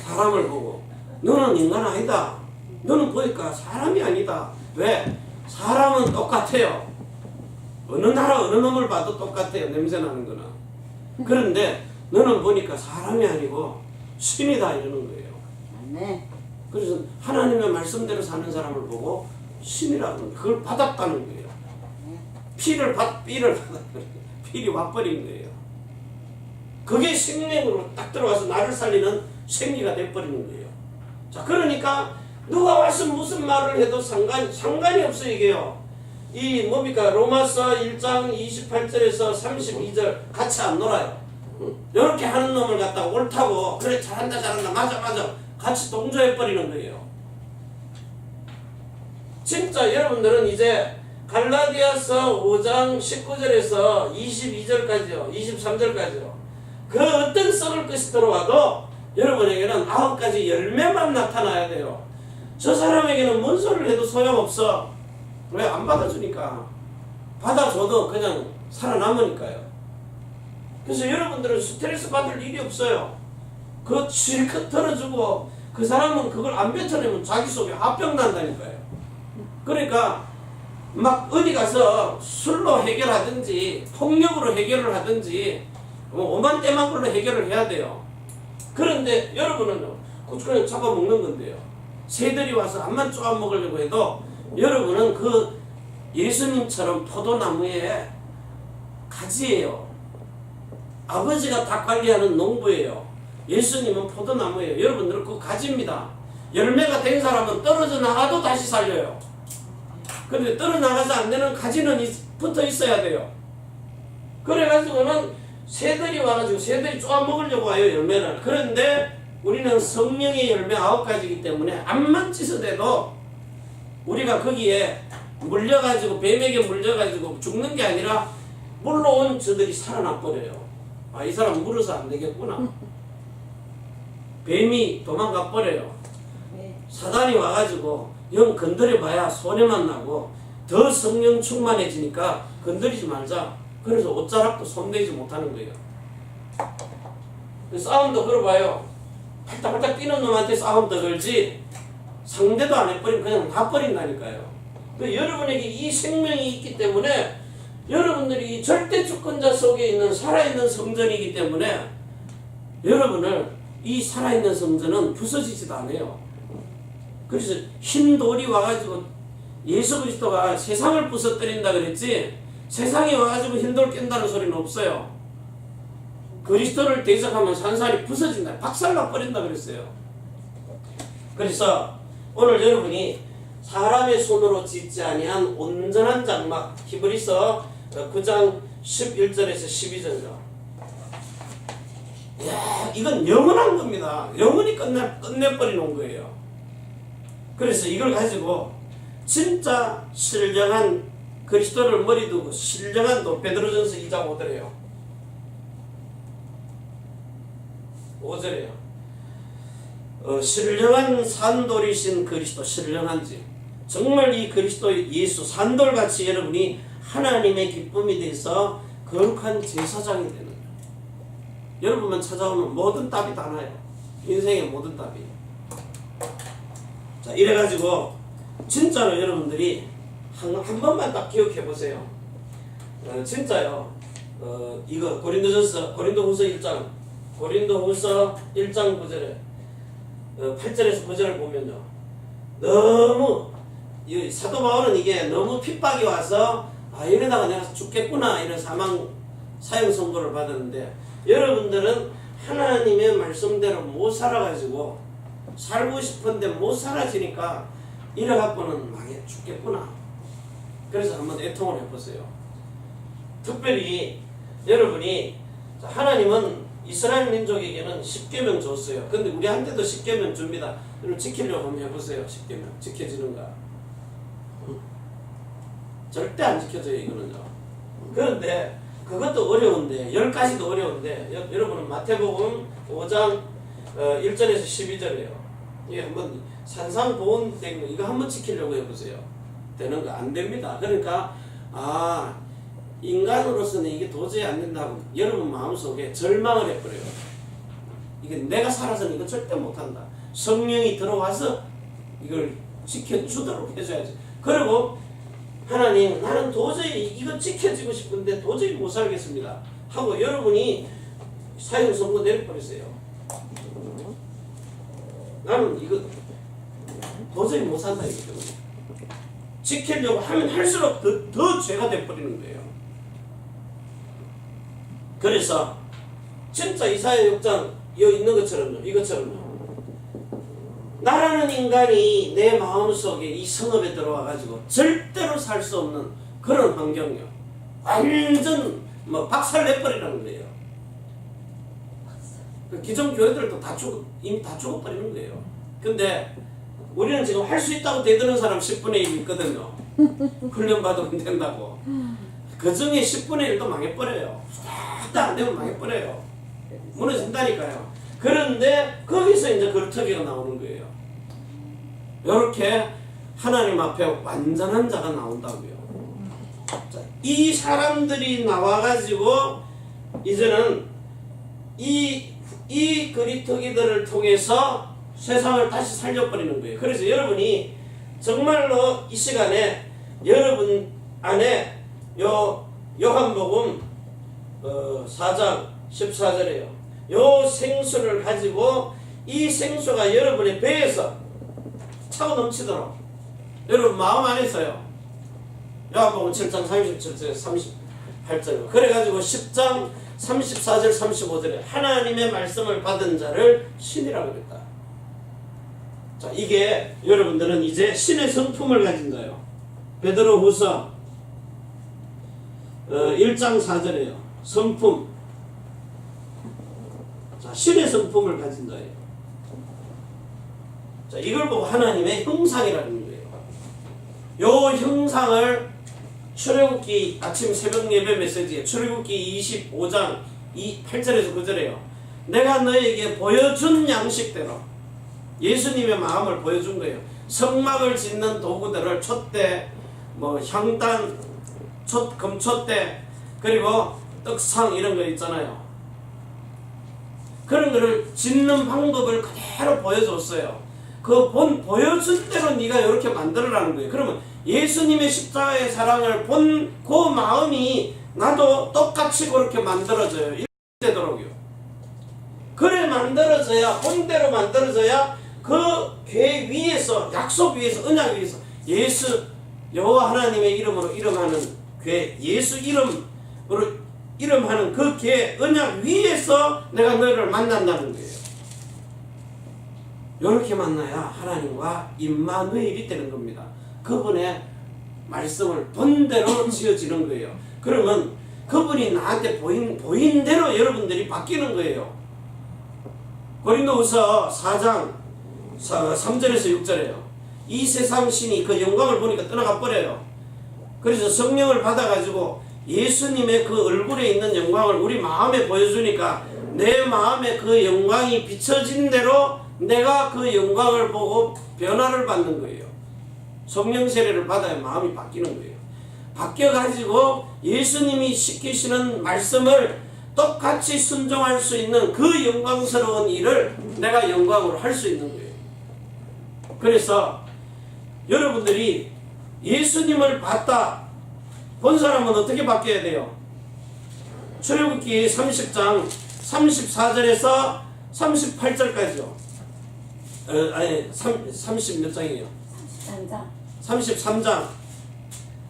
S1: 사람을 보고 너는 인간 아니다. 너는 보니까 사람이 아니다. 왜? 사람은 똑같아요. 어느 나라 어느 놈을 봐도 똑같아요. 냄새나는 거는. 그런데 너는 보니까 사람이 아니고 신이다 이러는 거예요.
S2: 네.
S1: 그래서 하나님의 말씀대로 사는 사람을 보고 신이라고 그걸 받았다는 거예요. 피를 받았어요. 필이 와버린 거예요. 그게 생명으로 딱 들어와서 나를 살리는 생기가 돼버리는 거예요. 자, 그러니까 누가 와서 무슨 말을 해도 상관이 없어 이게요. 이 뭡니까? 로마서 1장 28절에서 32절 같이 안 놀아요. 이렇게 하는 놈을 갖다가 옳다고 그래 잘한다 맞아 같이 동조해버리는 거예요. 진짜 여러분들은 이제 갈라디아서 5장 19절에서 22절까지요 23절까지요 그 어떤 썩을 것이 들어와도 여러분에게는 9가지 열매만 나타나야 돼요. 저 사람에게는 뭔 소리를 해도 소용없어. 왜? 안 받아주니까. 받아줘도 그냥 살아남으니까요. 그래서 여러분들은 스트레스 받을 일이 없어요. 그거 실컷 털어주고 그 사람은 그걸 안 뱉어내면 자기 속에 화병 난다니까요. 그러니까 막 어디 가서 술로 해결하든지 폭력으로 해결을 하든지 오만 때만 걸로 해결을 해야 돼요. 그런데 여러분은 그냥 잡아먹는 건데요. 새들이 와서 암만 쪼아 먹으려고 해도 여러분은 그 예수님처럼 포도나무에 가지예요. 아버지가 다 관리하는 농부예요. 예수님은 포도나무예요. 여러분들은 그 가지입니다. 열매가 된 사람은 떨어져 나가도 다시 살려요. 근데 떨어져 나가서 안 되는 가지는 붙어 있어야 돼요. 그래가지고는 새들이 와가지고 새들이 쪼아 먹으려고 와요, 열매를. 그런데 우리는 성령의 열매 9가지이기 때문에 암만 찢어대도 우리가 거기에 물려가지고 뱀에게 물려가지고 죽는 게 아니라 물러온 저들이 살아나 버려요. 아, 이 사람 물어서 안 되겠구나. 뱀이 도망가 버려요. 사단이 와가지고 영 건드려봐야 손해만 나고 더 성령 충만해지니까 건드리지 말자. 그래서 옷자락도 손대지 못하는 거예요. 싸움도 걸어봐요. 팔딱팔딱 뛰는 놈한테 싸움도 걸지 상대도 안 해버리면 그냥 놔버린다니까요. 여러분에게 이 생명이 있기 때문에 여러분들이 절대 주권자 속에 있는 살아있는 성전이기 때문에 여러분을 이 살아있는 성전은 부서지지도 않아요. 그래서 흰 돌이 와가지고 예수 그리스도가 세상을 부서뜨린다 그랬지 세상에 와가지고 흰 돌 깬다는 소리는 없어요. 그리스도를 대적하면 산살이 부서진다. 박살나 버린다 그랬어요. 그래서 오늘 여러분이 사람의 손으로 짓지 아니한 온전한 장막 히브리서 9장 11절에서 12절이죠. 이야, 이건 영원한 겁니다. 영원히 끝내버리는 거예요. 그래서 이걸 가지고 진짜 신령한 그리스도를 머리 두고 신령한 베드로전서 2장 5절이에요. 5절이에요. 신령한 산돌이신 그리스도, 신령한지 정말 이 그리스도 예수 산돌같이 여러분이 하나님의 기쁨이 돼서 거룩한 제사장이 되는 거예요. 여러분만 찾아오면 모든 답이 다 나요. 인생의 모든 답이. 자, 이래가지고 진짜로 여러분들이 한 번만 딱 기억해 보세요. 진짜요. 이거 고린도후서 1장 9절에 8절에서 9절을 보면요. 너무 이 사도 바울은 이게 너무 핍박이 와서 이러다가 내가 죽겠구나 이런 사형 선고를 받았는데 여러분들은 하나님의 말씀대로 못 살아가지고 살고 싶은데 못 살아지니까 이래갖고는 망해 죽겠구나. 그래서 한번 애통을 해보세요. 특별히 여러분이 하나님은 이스라엘 민족에게는 10계명 줬어요. 근데 우리한테도 10계명 줍니다. 여러분 지키려고 한번 해보세요. 10계명 지켜지는가? 절대 안 지켜져요 이거는요. 그런데 그것도 어려운데 10가지도 어려운데 여러분은 마태복음 5장 1절에서 12절이에요. 이게 한번 산상보온된 거 이거 한번 지키려고 해보세요. 되는 거 안 됩니다. 그러니까 인간으로서는 이게 도저히 안 된다고 여러분 마음속에 절망을 해버려요. 이게 내가 살아서는 이거 절대 못한다. 성령이 들어와서 이걸 지켜주도록 해줘야지. 그리고 하나님, 나는 도저히 이거 지켜지고 싶은데 도저히 못 살겠습니다 하고 여러분이 사형 선고 내려버리세요. 나는 이거 도저히 못 산다 이기 때문에 지키려고 하면 할수록 더 죄가 돼버리는 거예요. 그래서 진짜 이사야 6장 여기 있는 것처럼요, 이것처럼요, 나라는 인간이 내 마음속에 이 성읍에 들어와가지고 절대로 살 수 없는 그런 환경이요. 완전 뭐 박살 내버리라는 거예요. 기존 교회들도 이미 다 죽어버리는 거예요. 근데 우리는 지금 할 수 있다고 대드는 사람 10분의 1 있거든요. 훈련받으면 된다고. 그 중에 10분의 1도 망해버려요. 다 안 되면 망해버려요. 무너진다니까요. 그런데 거기서 이제 거루터기가 나오는 거예요. 이렇게 하나님 앞에 완전한 자가 나온다고요. 자, 이 사람들이 나와가지고 이제는 이 거리터기들을 통해서 세상을 다시 살려버리는 거예요. 그래서 여러분이 정말로 이 시간에 여러분 안에 요한복음 4장 14절에요. 요 생수를 가지고 이 생수가 여러분의 배에서 차고 넘치도록 여러분 마음 안에서요. 요한복음 7장 37절 38절 그래가지고 10장 34절 35절에 하나님의 말씀을 받은 자를 신이라고 그랬다. 자, 이게 여러분들은 이제 신의 성품을 가진 자예요. 베드로후서 1장 4절에요. 성품. 자, 신의 성품을 가진 자예요. 자, 이걸 보고 하나님의 형상이라는 거예요. 요 형상을 출애굽기 아침 새벽 예배 메시지에 출애굽기 25장 8절에서 9절에요. 내가 너에게 보여준 양식대로 예수님의 마음을 보여준 거예요. 성막을 짓는 도구들을 촛대, 향단, 금촛대, 그리고 떡상 이런 거 있잖아요. 그런 거를 짓는 방법을 그대로 보여줬어요. 보여준 대로 네가 이렇게 만들어라는 거예요. 그러면 예수님의 십자가의 사랑을 본 그 마음이 나도 똑같이 그렇게 만들어져요. 되도록요. 그래 만들어져야, 본대로 만들어져야 그 궤 위에서, 약속 위에서, 언약 위에서 여호와 하나님의 이름으로 이름하는 궤, 예수 이름으로 이름하는 그 궤 언약 위에서 내가 너를 만난다는 거예요. 이렇게 만나야 하나님과 임마누엘이 되는 겁니다. 그분의 말씀을 본대로 지어지는 거예요. 그러면 그분이 나한테 보인 대로 여러분들이 바뀌는 거예요. 고린도후서 4장 3절에서 6절에요. 이 세상 신이 그 영광을 보니까 떠나가 버려요. 그래서 성령을 받아가지고 예수님의 그 얼굴에 있는 영광을 우리 마음에 보여주니까 내 마음에 그 영광이 비춰진 대로 내가 그 영광을 보고 변화를 받는 거예요. 성령 세례를 받아야 마음이 바뀌는 거예요. 바뀌어가지고 예수님이 시키시는 말씀을 똑같이 순종할 수 있는 그 영광스러운 일을 내가 영광으로 할 수 있는 거예요. 그래서 여러분들이 예수님을 본 사람은 어떻게 바뀌어야 돼요? 출애굽기 30장 34절에서 38절까지요. 30 몇 장이에요? 33장.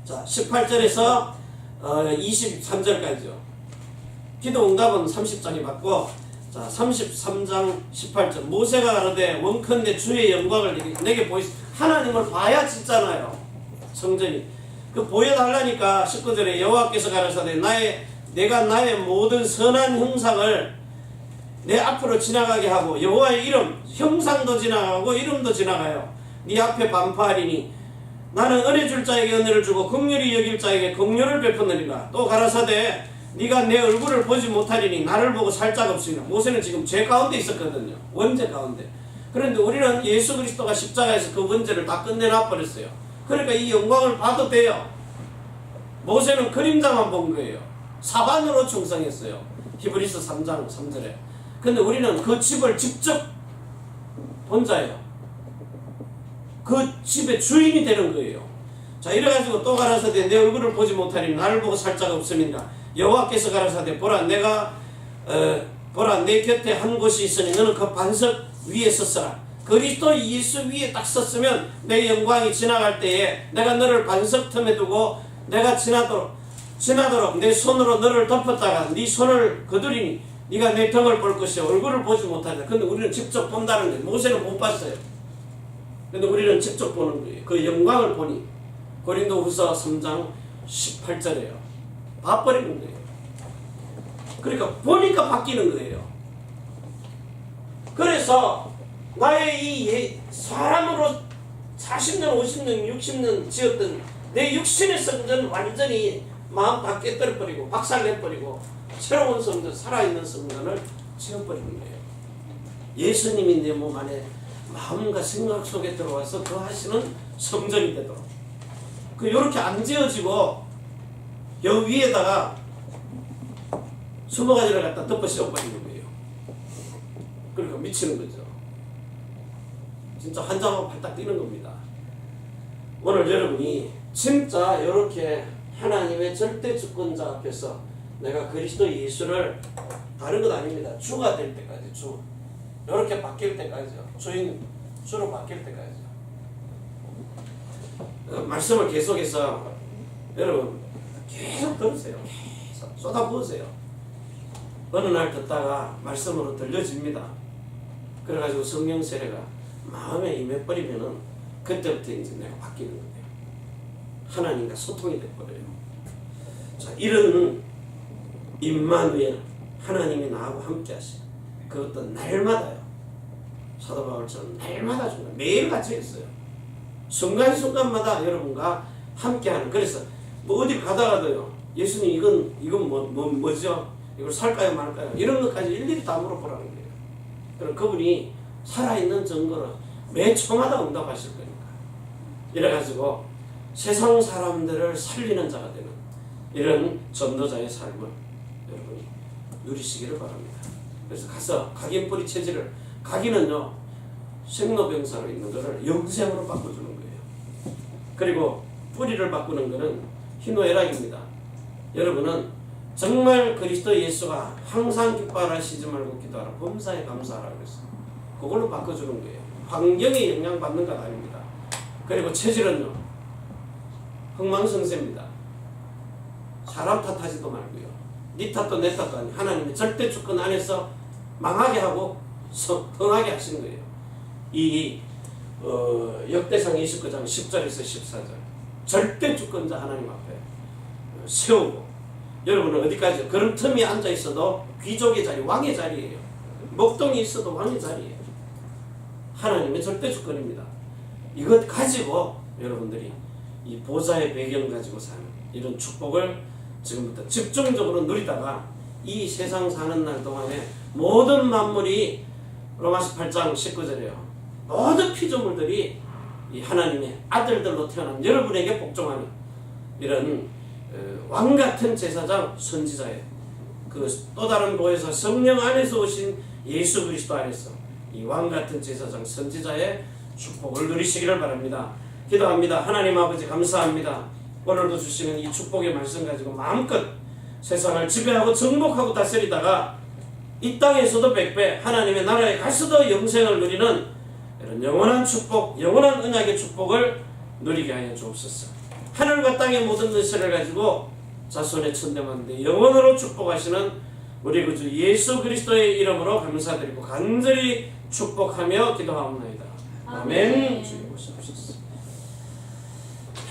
S1: 자, 18절에서 23절까지요. 기도 응답은 30장이 맞고, 자, 33장 18절. 모세가 가로되 원컨대 주의 영광을 내게 보이시. 하나님을 봐야 짓잖아요. 성전이. 그 보여달라니까 19절에 여호와께서 가라사대 내가 나의 모든 선한 형상을 내 앞으로 지나가게 하고 여호와의 이름, 형상도 지나가고 이름도 지나가요. 네 앞에 반파하리니 나는 은혜 줄 자에게 은혜를 주고 긍휼히 여길 자에게 긍휼을 베푸느니라. 또 가라사대 네가 내 얼굴을 보지 못하리니 나를 보고 살 자가 없으니라. 모세는 지금 죄 가운데 있었거든요. 원죄 가운데. 그런데 우리는 예수 그리스도가 십자가에서 그 원죄를 다 끝내놔 버렸어요. 그러니까 이 영광을 봐도 돼요. 모세는 그림자만 본 거예요. 사반으로 충성했어요. 히브리서 3장 3절에. 근데 우리는 그 집을 직접 본 자예요. 그 집의 주인이 되는 거예요. 자, 이래가지고 또 가라사대 내 얼굴을 보지 못하니 나를 보고 살 자가 없음이니라. 여호와께서 가라사대 보라 내 곁에 한 곳이 있으니 너는 그 반석 위에 섰으라. 그리스도 예수 위에 딱 섰으면 내 영광이 지나갈 때에 내가 너를 반석 틈에 두고 내가 지나도록 내 손으로 너를 덮었다가 네 손을 거두리니 네가 내 등을 볼 것이요 얼굴을 보지 못하리라. 근데 우리는 직접 본다는 거예요. 모세는 못 봤어요. 근데 우리는 직접 보는 거예요. 그 영광을 보니 고린도후서 3장 18절에요. 봐버리는 거예요. 그러니까 보니까 바뀌는 거예요. 그래서 나의 이 사람으로 40년, 50년, 60년 지었던 내 육신의 성전 완전히 마음 다 깨뜨려버리고 박살내버리고 새로운 성전, 살아있는 성전을 지어버리는 거예요. 예수님이 내 몸 안에 마음과 생각 속에 들어와서 그 하시는 성전이 되도록 요렇게 안 지어지고 여 위에다가 20가지를 갖다 덮어 씌워버리는 거예요. 그러니까 미치는 거죠. 진짜 환장하고 발딱 뛰는 겁니다. 오늘 여러분이 진짜 이렇게 하나님의 절대 주권자 앞에서 내가 그리스도 예수를 다른 것 아닙니다. 주가 될 때까지 주. 이렇게 바뀔 때까지요. 주로 바뀔 때까지요. 말씀을 계속해서 여러분 계속 들으세요. 계속 쏟아부으세요. 어느 날 듣다가 말씀으로 들려집니다. 그래가지고 성령 세례가 마음에 임해버리면은 그때부터 이제 내가 바뀌는 거예요. 하나님과 소통이 돼버려요. 자, 이런 임마누엘 하나님이 나하고 함께 하시는 그것도 날마다요. 사도 바울처럼 날마다 중간 매일 같이 했어요. 순간순간마다 여러분과 함께하는. 그래서 뭐 어디 가다가도요. 예수님 이건 뭐죠? 이걸 살까요 말까요? 이런 것까지 일일이 다 물어보라는 거예요. 그럼 그분이 살아있는 증거를 매 초마다 응답하실 거니까. 이래가지고 세상 사람들을 살리는 자가 되는 이런 전도자의 삶을 여러분이 누리시기를 바랍니다. 그래서 가서 각인뿌리 체질을, 각인은요 생로병사로 있는 것을 영생으로 바꿔주는 거예요. 그리고 뿌리를 바꾸는 것은 희노애락입니다. 여러분은 정말 그리스도 예수가 항상 기뻐하시지 말고 기도하라, 범사에 감사하라 그랬어요. 그걸로 바꿔주는 거예요. 환경에 영향받는 건 아닙니다. 그리고 체질은요 흥망성쇠입니다. 사람 탓하지도 말고요. 네 탓도 내 탓도 아니에요. 하나님의 절대 주권 안에서 망하게 하고 흥하게 하시는 거예요. 이 역대상 29장 10절에서 14절 절대 주권자 하나님 앞에 세우고, 여러분은 어디까지 그런 틈이 앉아 있어도 귀족의 자리, 왕의 자리예요. 목동이 있어도 왕의 자리예요. 하나님의 절대 주권입니다. 이것 가지고 여러분들이 이 보좌의 배경 가지고 사는 이런 축복을 지금부터 집중적으로 누리다가 이 세상 사는 날 동안에 모든 만물이 로마서 8장 19절에요. 모든 피조물들이 이 하나님의 아들들로 태어난 여러분에게 복종하는 이런 왕같은 제사장 선지자의 그 또 다른 보혜사 성령 안에서 오신 예수 그리스도 안에서 이 왕같은 제사장 선지자의 축복을 누리시기를 바랍니다. 기도합니다. 하나님 아버지 감사합니다. 오늘도 주시는 이 축복의 말씀 가지고 마음껏 세상을 지배하고 정복하고 다스리다가 이 땅에서도 백배 하나님의 나라에 가서도 영생을 누리는 이런 영원한 축복, 영원한 언약의 축복을 누리게 하여 주옵소서. 하늘과 땅의 모든 것을 가지고 자손의 천대만대 영원으로 축복하시는 우리 구주 예수 그리스도의 이름으로 감사드리고 간절히 축복하며 기도하옵나이다. 아멘. 주님 오시옵소서.